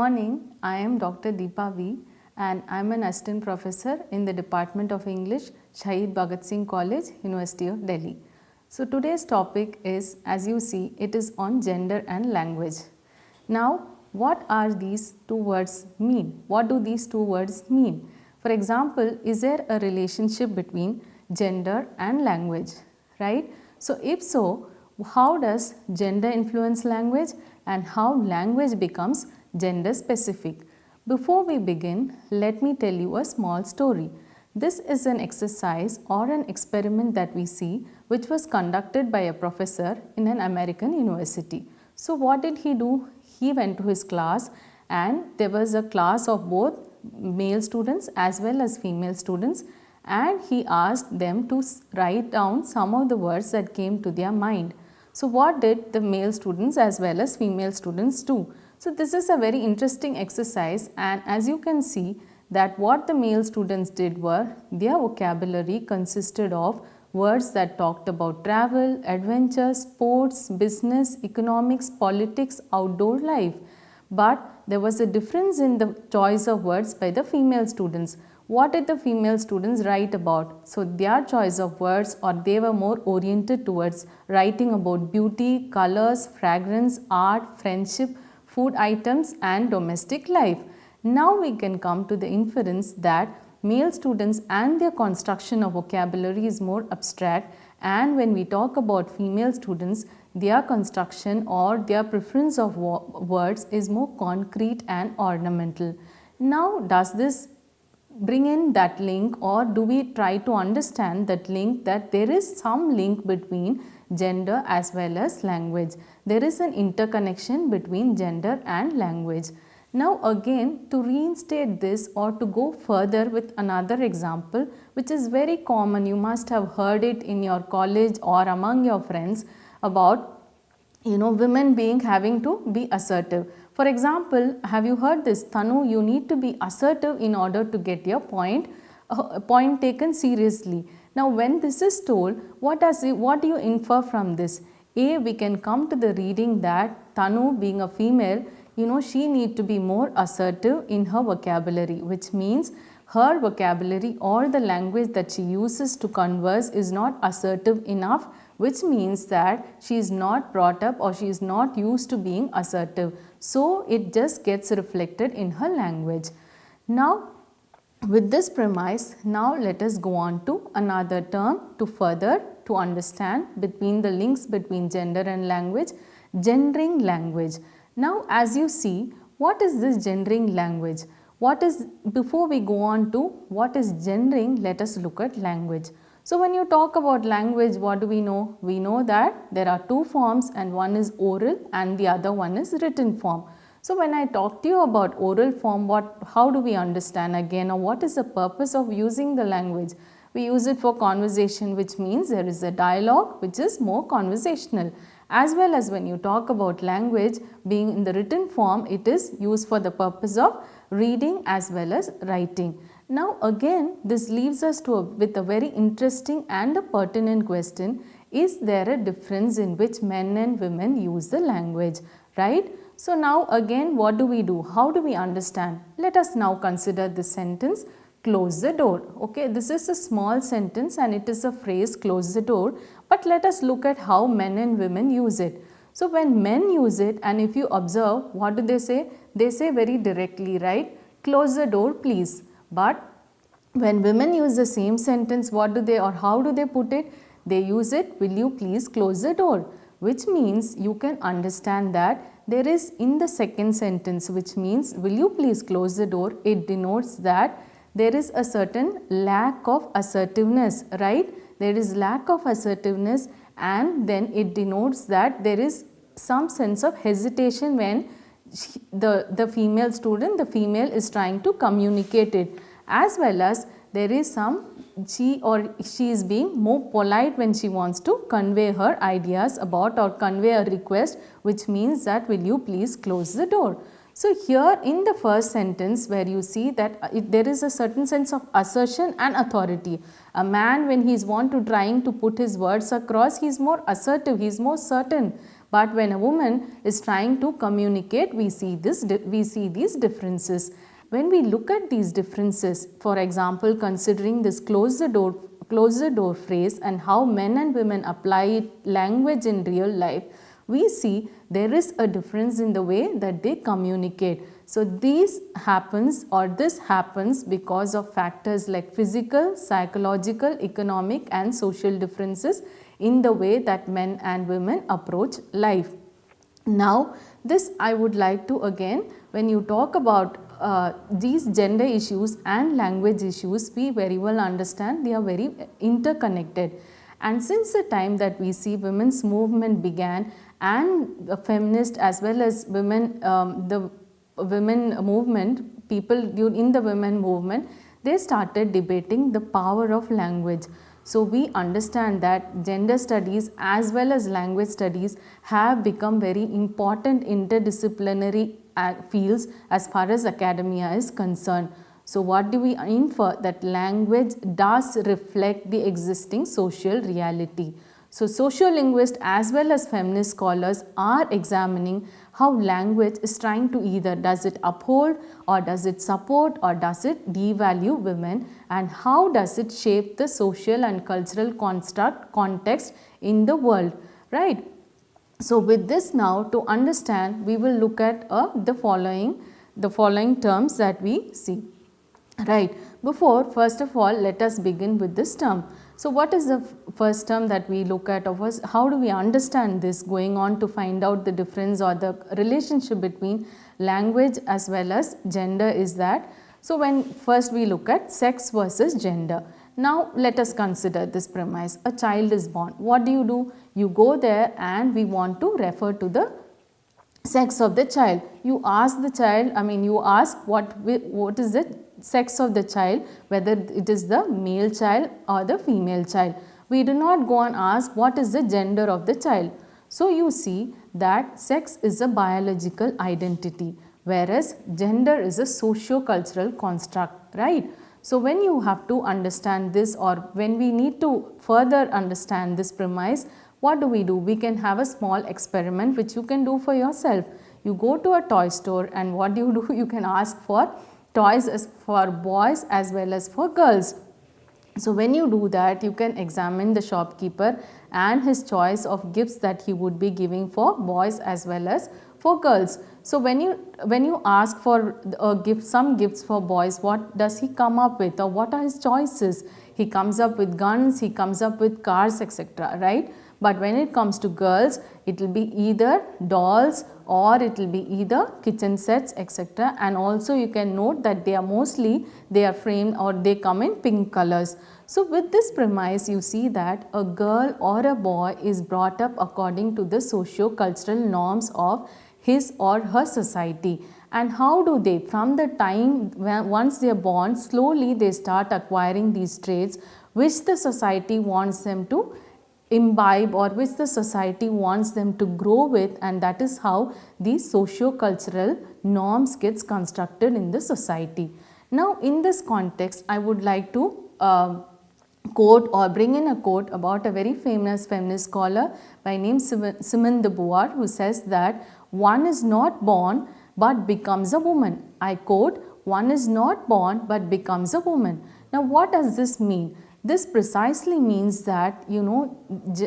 morning, I am Dr. Deepa V and I am an assistant professor in the Department of English, Shahid Bhagat Singh College, University of Delhi. So today's topic is, as you see, it is on gender and language. Now, what are these two words mean? What do these two words mean? For example, is there a relationship between gender and language, right? So if so, how does gender influence language and how language becomes gender specific? Before we begin, let me tell you a small story. This is an exercise or an experiment that we see which was conducted by a professor in an American university. So what did he do? He went to his class and there was a class of both male students as well as female students, and he asked them to write down some of the words that came to their mind. So what did the male students as well as female students do? So this is a very interesting exercise, and as you can see that what the male students did were, their vocabulary consisted of words that talked about travel, adventure, sports, business, economics, politics, outdoor life. But there was a difference in the choice of words by the female students. What did the female students write about? So their choice of words, or they were more oriented towards writing about beauty, colors, fragrance, art, friendship, food items and domestic life. Now we can come to the inference that male students and their construction of vocabulary is more abstract, and when we talk about female students, their construction or their preference of words is more concrete and ornamental. Now does this bring in that link, or do we try to understand that link, that there is some link between gender as well as language? There is an interconnection between gender and language. Now again, to reinstate this or to go further with another example which is very common, you must have heard it in your college or among your friends about women having to be assertive. For example, have you heard this? Tanu, you need to be assertive in order to get your point taken seriously. Now when this is told, what do you infer from this? A, we can come to the reading that Tanu, being a female, she need to be more assertive in her vocabulary, which means her vocabulary or the language that she uses to converse is not assertive enough, which means that she is not brought up or she is not used to being assertive. So it just gets reflected in her language. Now with this premise, now let us go on to another term to further to understand between the links between gender and language, gendering language. Now as you see, what is this gendering language? Before we go on to what is gendering, let us look at language. So when you talk about language, what do we know? We know that there are two forms, and one is oral and the other one is written form. So when I talk to you about oral form, how do we understand again, or what is the purpose of using the language? We use it for conversation, which means there is a dialogue which is more conversational. As well as when you talk about language being in the written form, it is used for the purpose of reading as well as writing. Now again, this leaves us with a very interesting and a pertinent question. Is there a difference in which men and women use the language, right? So now again, what do we do? How do we understand? Let us now consider this sentence, close the door. Okay, this is a small sentence and it is a phrase, close the door, but let us look at how men and women use it. So when men use it, and if you observe, what do they say? They say very directly, right? Close the door, please. But when women use the same sentence, how do they put it? They use it, will you please close the door? Which means you can understand that there is in the second sentence, which means will you please close the door, it denotes that there is a certain lack of assertiveness, right? There is lack of assertiveness, and then it denotes that there is some sense of hesitation when the female is trying to communicate it, as well as there is she is being more polite when she wants to convey her ideas about or convey a request, which means that will you please close the door. So here in the first sentence, where you see that there is a certain sense of assertion and authority. A man, when he is trying to put his words across, he is more assertive, he is more certain. But when a woman is trying to communicate, we see these differences. When we look at these differences, for example, considering this close the door phrase and how men and women apply language in real life, we see there is a difference in the way that they communicate. So this happens because of factors like physical, psychological, economic and social differences in the way that men and women approach life. Now this I would like to, again, when you talk about these gender issues and language issues, we very well understand they are very interconnected. And since the time that we see women's movement began, and feminist as well as the women movement, people in the women movement, they started debating the power of language. So we understand that gender studies as well as language studies have become very important interdisciplinary fields as far as academia is concerned. So what do we infer? That language does reflect the existing social reality. So sociolinguists as well as feminist scholars are examining how language is trying to either does it uphold or does it support or does it devalue women, and how does it shape the social and cultural context in the world, right? So with this now, to understand, we will look at the following terms that we see. Right. First of all, let us begin with this term. So what is the first term that we look at, or how do we understand this, going on to find out the difference or the relationship between language as well as gender is that. So when first we look at sex versus gender. Now let us consider this premise. A child is born. What do? You go there and we want to refer to the sex of the child. You ask the child, you ask what is the sex of the child, whether it is the male child or the female child. We do not go and ask what is the gender of the child. So you see that sex is a biological identity, whereas gender is a socio-cultural construct, right? So when you have to understand this, or when we need to further understand this premise, what do? We can have a small experiment which you can do for yourself. You go to a toy store and what do? You can ask for toys as for boys as well as for girls. So when you do that, you can examine the shopkeeper and his choice of gifts that he would be giving for boys as well as for girls. So when you ask for some gifts for boys, what does he come up with, or what are his choices? He comes up with guns, he comes up with cars, etc., right? But when it comes to girls, it will be either dolls or it will be either kitchen sets, etc. And also you can note that they are framed or they come in pink colors. So with this premise, you see that a girl or a boy is brought up according to the socio-cultural norms of his or her society. And how do they, from the time once they are born, slowly they start acquiring these traits which the society wants them to imbibe, or which the society wants them to grow with, and that is how these socio-cultural norms gets constructed in the society. Now in this context, I would like to quote or bring in a quote about a very famous feminist scholar by name Simone de Beauvoir, who says that one is not born but becomes a woman. I quote, one is not born but becomes a woman. Now what does this mean? This precisely means that,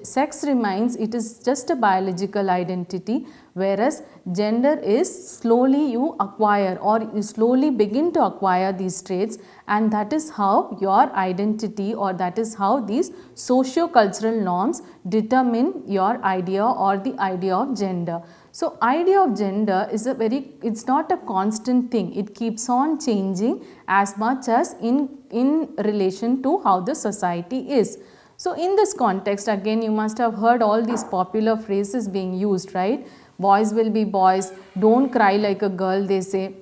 sex remains, it is just a biological identity, whereas gender is slowly you acquire, or you slowly begin to acquire these traits, and that is how your identity, or that is how these socio-cultural norms determine your idea or the idea of gender. So idea of gender is it's not a constant thing. It keeps on changing as much as in relation to how the society is. So in this context, again, you must have heard all these popular phrases being used, right? Boys will be boys, don't cry like a girl, they say.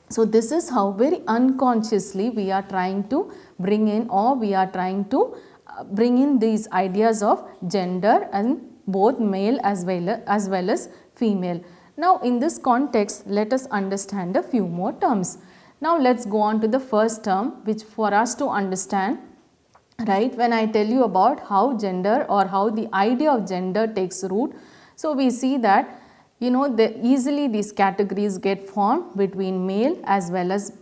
So this is how very unconsciously we are trying to bring in, or we are trying to bring in these ideas of gender, and both male as well as female. Now in this context, let us understand a few more terms. Now let's go on to the first term, which for us to understand, right, when I tell you about how gender or how the idea of gender takes root. So we see that easily these categories get formed between male as well as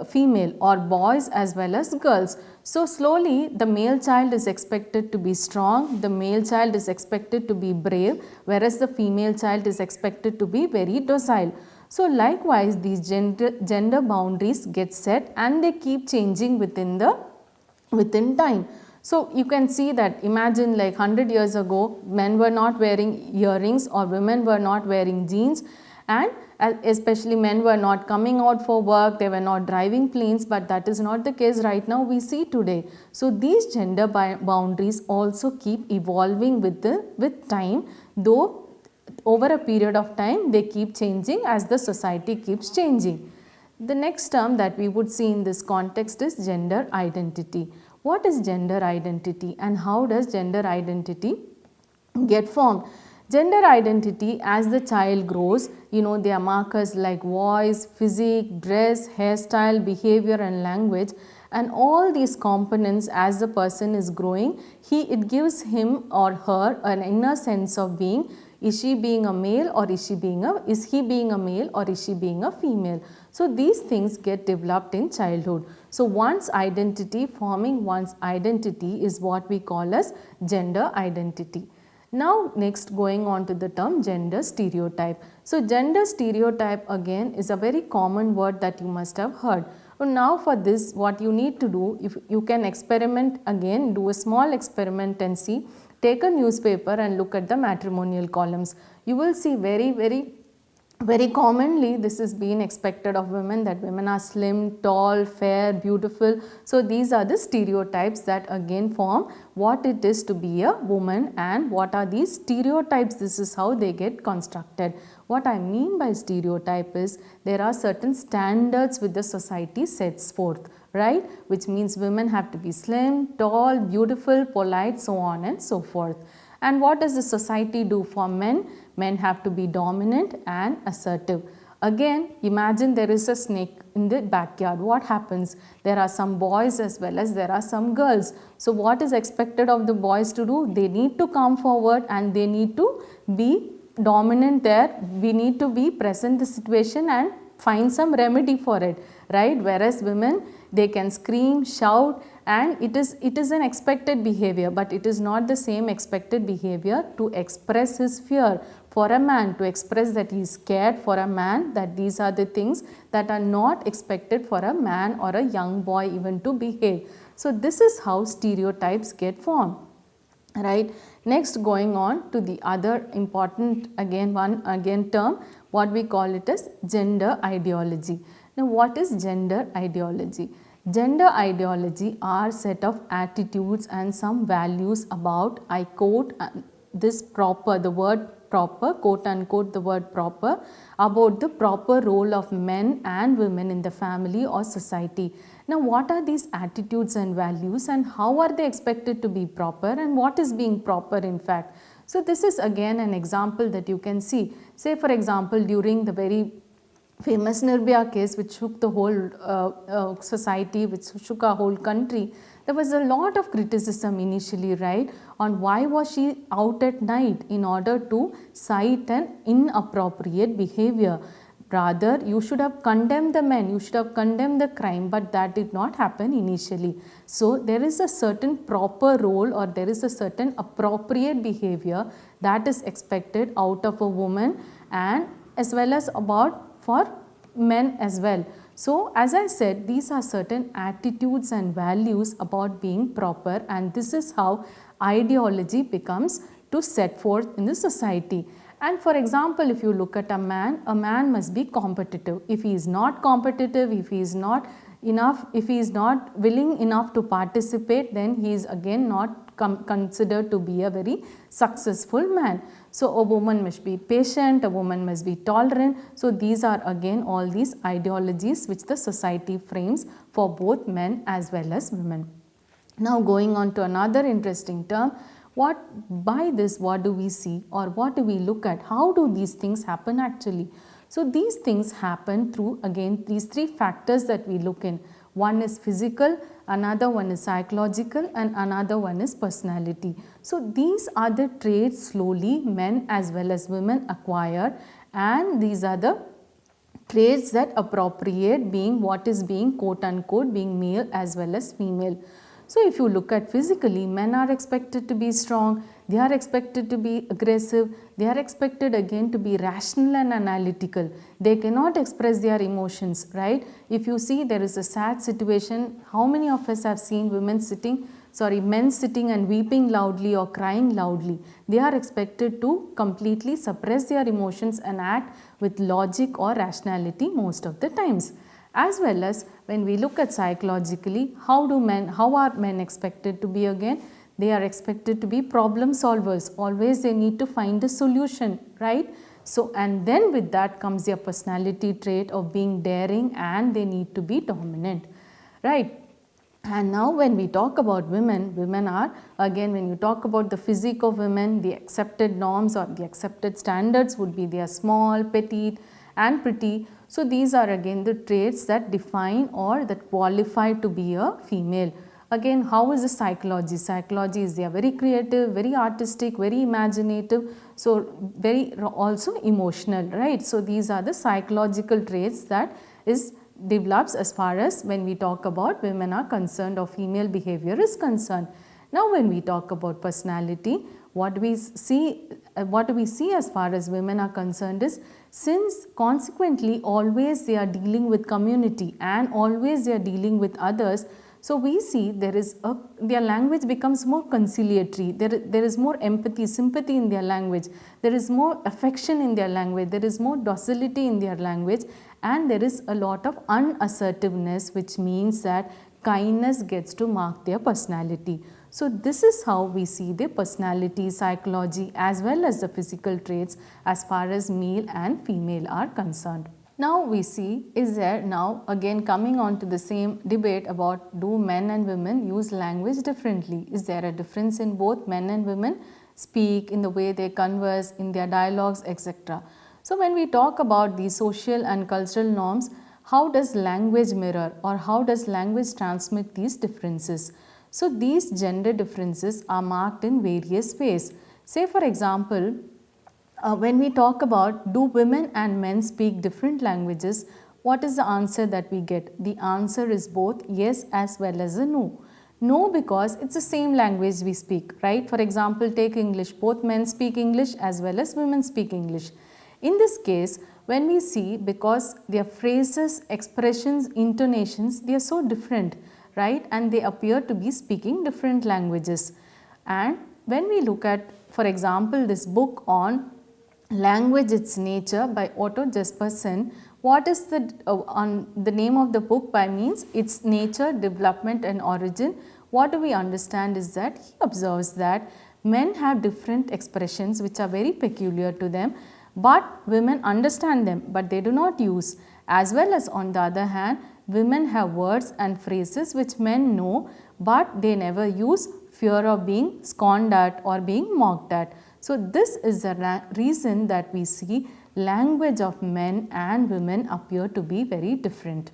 female, or boys as well as girls. So slowly the male child is expected to be strong, the male child is expected to be brave, whereas the female child is expected to be very docile. So likewise these gender boundaries get set and they keep changing within time. So you can see that, imagine like 100 years ago, men were not wearing earrings or women were not wearing jeans, and especially men were not coming out for work, they were not driving planes, but that is not the case right now we see today. So these gender boundaries also keep evolving with time, though over a period of time they keep changing as the society keeps changing. The next term that we would see in this context is gender identity. What is gender identity and how does gender identity get formed? Gender identity, as the child grows, there are markers like voice, physique, dress, hairstyle, behavior and language, and all these components as the person is growing, it gives him or her an inner sense of being. Is she being a male or is he being a male or is she being a female? So these things get developed in childhood. So forming one's identity is what we call as gender identity. Now next, going on to the term gender stereotype. So gender stereotype again is a very common word that you must have heard. So now for this, what you need to do, if you can experiment again, do a small experiment and see. Take a newspaper and look at the matrimonial columns. You will see very commonly this is being expected of women, that women are slim, tall, fair, beautiful. So these are the stereotypes that again form what it is to be a woman, and what are these stereotypes. This is how they get constructed. What I mean by stereotype is there are certain standards which the society sets forth, right, which means women have to be slim, tall, beautiful, polite, so on and so forth. And what does the society do for men? Men have to be dominant and assertive. Again, imagine there is a snake in the backyard. What happens? There are some boys as well as there are some girls. So what is expected of the boys to do? They need to come forward and they need to be dominant there. We need to be present the situation and find some remedy for it, right? Whereas women, they can scream, shout, and it is an expected behavior, but it is not the same expected behavior to express his fear. For a man to express that he is scared, for a man, that these are the things that are not expected for a man or a young boy even to behave. So this is how stereotypes get formed, right? Next, going on to the other important term, what we call it as gender ideology. Now what is gender ideology? Gender ideology are set of attitudes and some values about, I quote this proper, the word proper, quote unquote the word proper, about the proper role of men and women in the family or society. Now what are these attitudes and values and how are they expected to be proper, and what is being proper in fact? So this is again an example that you can see. Say for example, during the very famous Nirbhaya case which shook the whole society, which shook our whole country, there was a lot of criticism initially, right, on why was she out at night in order to cite an inappropriate behavior. Rather, you should have condemned the men, you should have condemned the crime, but that did not happen initially. So there is a certain proper role, or there is a certain appropriate behavior that is expected out of a woman, and as well as for men as well. So as I said, these are certain attitudes and values about being proper, and this is how ideology becomes to set forth in the society. And for example, if you look at a man must be competitive. If he is not competitive, if he is not willing enough to participate, then he is again not considered to be a very successful man. So a woman must be patient, a woman must be tolerant. So these are again all these ideologies which the society frames for both men as well as women. Now going on to another interesting term, by this what do we see, or what do we look at? How do these things happen actually? So these things happen through again these three factors that we look in. One is physical, another one is psychological, and another one is personality. So these are the traits slowly men as well as women acquire, and these are the traits that appropriate being what is being quote unquote being male as well as female. So if you look at physically, men are expected to be strong, they are expected to be aggressive, they are expected again to be rational and analytical. They cannot express their emotions, right? If you see there is a sad situation, how many of us have seen men sitting and weeping loudly or crying loudly? They are expected to completely suppress their emotions and act with logic or rationality most of the times. As well as when we look at psychologically, how are men expected to be again? They are expected to be problem solvers. Always they need to find a solution, right? So, and then with that comes their personality trait of being daring, and they need to be dominant, right? And now when we talk about women, women are again, when you talk about the physique of women, the accepted norms or the accepted standards would be they are small, petite and pretty. So these are again the traits that define or that qualify to be a female. Again, how is the psychology? Psychology is they are very creative, very artistic, very imaginative, so very also emotional, right? So these are the psychological traits that is develops as far as when we talk about women are concerned or female behavior is concerned. Now when we talk about personality, what do we see as far as women are concerned is, since consequently always they are dealing with community and always they are dealing with others, so we see their language becomes more conciliatory, there is more empathy, sympathy in their language, there is more affection in their language, there is more docility in their language, and there is a lot of unassertiveness, which means that kindness gets to mark their personality. So this is how we see the personality, psychology as well as the physical traits as far as male and female are concerned. Now we see, is there now again coming on to the same debate about do men and women use language differently? Is there a difference in both men and women speak, in the way they converse, in their dialogues, etc.? So when we talk about the social and cultural norms, how does language mirror or how does language transmit these differences? So these gender differences are marked in various ways. Say for example, when we talk about do women and men speak different languages, what is the answer that we get? The answer is both yes as well as a no. No, because it's the same language we speak, right? For example, take English. Both men speak English as well as women speak English. In this case, when we see, because their phrases, expressions, intonations, they are so different, right? And they appear to be speaking different languages. And when we look at, for example, this book on Language, Its Nature by Otto Jespersen, what is the name of the book by means its nature, development and origin. What do we understand is that he observes that men have different expressions which are very peculiar to them, but women understand them but they do not use, as well as on the other hand women have words and phrases which men know but they never use, fear of being scorned at or being mocked at. So this is the reason that we see language of men and women appear to be very different.